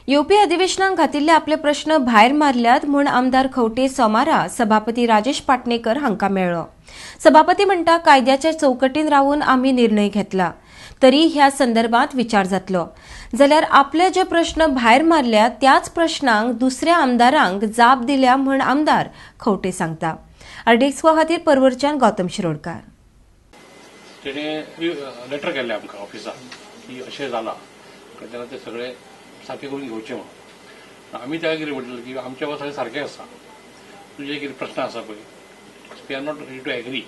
UP अधिवेशनात घातिल्ले आपले प्रश्न भायर मारल्यात म्हूण आमदार खंवटे सोमारा सभापती राजेश पाटणेकर हांका मेळ्ळो। सभापती म्हणटा कायद्याच्या चौकटीन रावून आम्ही निर्णय घेतला, तरी ह्या संदर्भात विचार जातलो जाल्यार आपले जे प्रश्न भायर मारल्यात त्याच प्रश्नांक दुसऱ्या आमदारांक जाप दिल्या म्हूण आमदार खंवटे सांगता। आरडीएक्स खातीर परवरच्यान गौतम शिरोडकार। लेटर केल्लें आमकां ऑफिसाक की अशें जालां तेन्ना ते सगळे सारखे करून घेवचे म्हणून आमी ताका कितें म्हटलें की आमच्या सगळें सारकें आसा, तुजे कितें प्रश्न आसा पळय we are not ready to agree,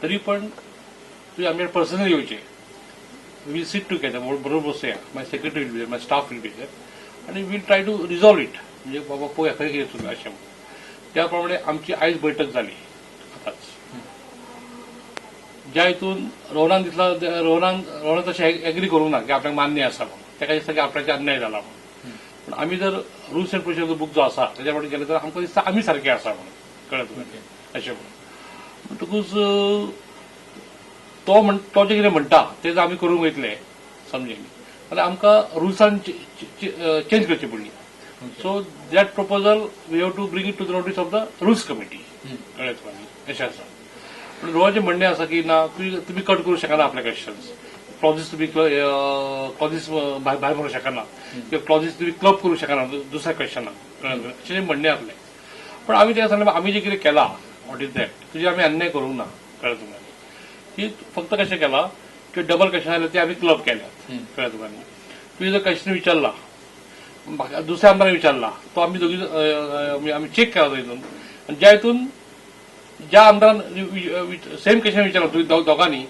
तरी पण तुवें आमचे पर्सनली येवचें, वील सीट टुगेदर बरोबर बसुया, my secretary will be there, my staff will be there आनी will try to resolve it, म्हणजे बाबा पळोवया खंय कितें चुकलां अशें म्हणून। त्या प्रमाणे आमची आयज बैठक जाली आतांच, ज्या हितून रोहनान दिसला रोहनान तशें एग्री करूंक ना की आपल्याक मान्य आसा म्हणून, ताका दिसता की आपल्याचे अन्याय जाला म्हणून। पण आमी जर रुल्स एंड प्रोसिजर बुक जो आसा ताच्या प्रमाणे गेले तर आमकां दिसता आमी सारखे आसा म्हणून, कळ्ळें तुका अशें म्हणून। म्हणटकूच तो जे कितें म्हणटा तें जर आमी करूंक वयतले समजेन जाल्यार आमकां रुल्सान चेंज करची पडली। So that proposal we have to bring it to the notice of the rules committee, कळ्ळें तुका अशें आसा। पण रोहाचें म्हणणें आसा की ना तुमी कट करूंक शकना आपले क्वेश्चन्स, क्लॉजीस तुमी क्लॉजीस भायर मारूंक शकना किंवा क्लॉजीस तुमी क्लब करूंक शकना दुसऱ्या क्वेश्चनाक, अशें म्हणणें आसलें। पण आमी ताका सांगलें आमी जें कितें केलां वॉट इज दॅट, तुजे आमी अन्याय करूंक ना, कळ्ळें तुका की फक्त कशें केलां की डबल क्वेश्चन आसले ते आमी क्लब केल्यात, कळ्ळें तुका तुवें जर क्वेश्चन विचारला दुसऱ्या आमदारान विचारला तो आमी दोगी आमी चेक केला हितून, आनी ज्या हितून ज्या आमदारान सेम क्वेश्चन विचारला दोगांनी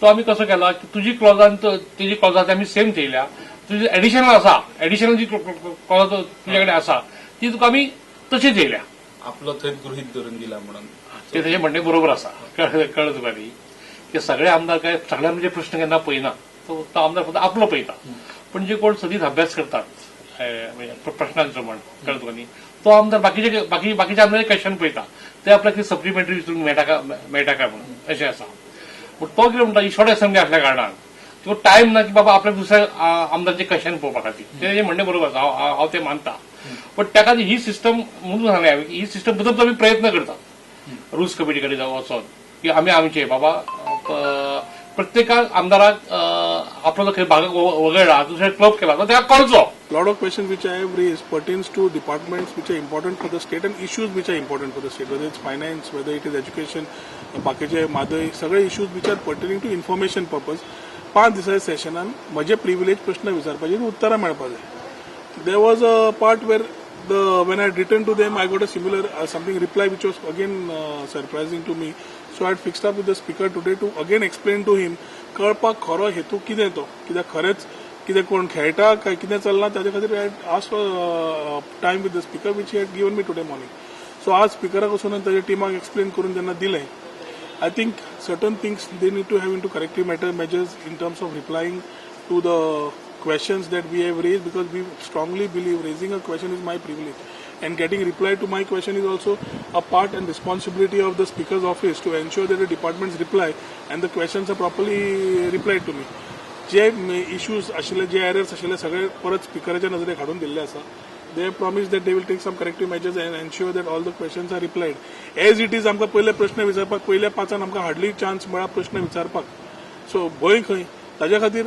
तो आमी कसो केला की तुजी क्लॉजान तेजी क्लॉजां आमी सेम थेयल्या, तुजी एडिशनल आसा, एडिशनल जी क्लॉज तुजे कडेन आसा ती तुका आमी तशी थेयल्या, आपलो थंय गृहीत धरून दिला म्हणून ते तेजें म्हणणें बरोबर आसा, कळ्ळें तुका न्ही की सगळे आमदार काय सगळ्यांचे प्रश्न केन्ना पळयना, तो आमदार फक्त आपलो पळयता। पण जे कोण सदीत अभ्यास करतात प्रश्नांचो म्हण, कळ्ळें तुका न्ही, तो आमदार बाकीचे आमदार क्वेश्चन पळयता ते आपल्याक कितें सप्लिमेंटरी विचारूंक मेळटा काय म्हणून अशें आसा। पूण तो कितें म्हणटा ही शॉर्ट असेंब्ली आसल्या कारणान तो टायम ना की बाबा आपल्याक दुसऱ्या आमदारचे क्वेश्चन पळोवपा खातीर, तेजें म्हणणें बरोबर आसा, हांव तें मानता। पण त्या खातीर ही सिस्टम म्हणून सांगलें हांवें की ही सिस्टम बदलपाचो आमी प्रयत्न करतात रुल्स कमिटी कडेन वचोन की आमी आमचे बाबा प्रत्येकाक आमदाराक आपलो जो खंय भाग वगळला दुसरे क्लब केला तो ताका कळचो। Lot of questions which I have raised pertains to departments which are important for the state and issues which are important for the state, whether it's finance, whether it is education, बाकीचे मादय सगळे issues which are pertaining to information purpose. 5 दिसाच्या सेशनान म्हजे privilege प्रश्न विचारपाचे उत्तरां मेळपा जाय। There was a part where when I had written to them, I got a similar something reply which was again surprising to me. So I had fixed up with the speaker today to again explain to him कळपाक खरो हेतू कितें तो, कित्याक खरेंच कितें कोण खेळटा काय कितें चल्लां ताचे खातीर I asked time with the speaker which he had given me today morning. So आज स्पीकराक वचून ताच्या टिमाक एक्सप्लेन करून जेन्ना दिलें, I think certain things they need to have in to corrective measures in terms of replying to the questions that we have raised, because we strongly believe raising a question is my privilege and getting reply to my question is also a part and responsibility of the speaker's office to ensure that the departments reply and the questions are properly replied to me. जे issues आशिल्ले, जे errors आशिल्ले सगळे परत स्पीकराच्या नजरेक हाडून दिल्ले आसा. They have promised that they will take some corrective measures and ensure that all the questions are replied. As it is आमकां पयले प्रश्न विचारपाक पयल्या 5 आमकां हार्डली चान्स मेळ्ळा प्रश्न विचारपाक, सो भंय खंय ताच्या खातीर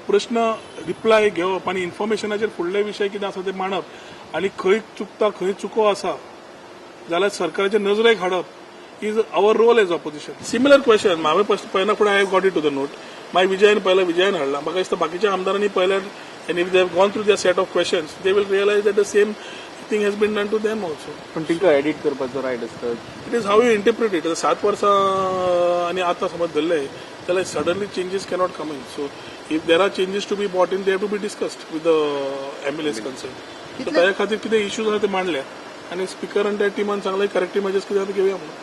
प्रश्न रिप्लाय घेवप आनी इन्फॉर्मेशनाचेर फुडले विशय कितें आसा ते मांडप आनी खंय चुकता खंय चुको आसा जाल्यार सरकाराच्या नजरेक हाडप is our role as opposition. Similar question हांवें पयना फुडें I have got it to the note. मागीर विजयान हाडला. म्हाका दिसता बाकीच्या आमदारांनी पयल्यार and if they have gone through their set of questions they will realise that the same thing has been done to them also. पण तिका एडिट करपाचो रायट आसता. It is how you interpret it. 7 वर्सां आनी आतां समज धरले जाल्यार suddenly changes cannot come in. So if there are changes to be brought in, they have to be discussed with the MLS concerned. So ताच्या खातीर कितें इश्यूज आसा ते मांडल्या आनी स्पीकर आनी त्या टिमान सांगले करेक्टिव्ह मेजर्स कितें घेवया म्हणून.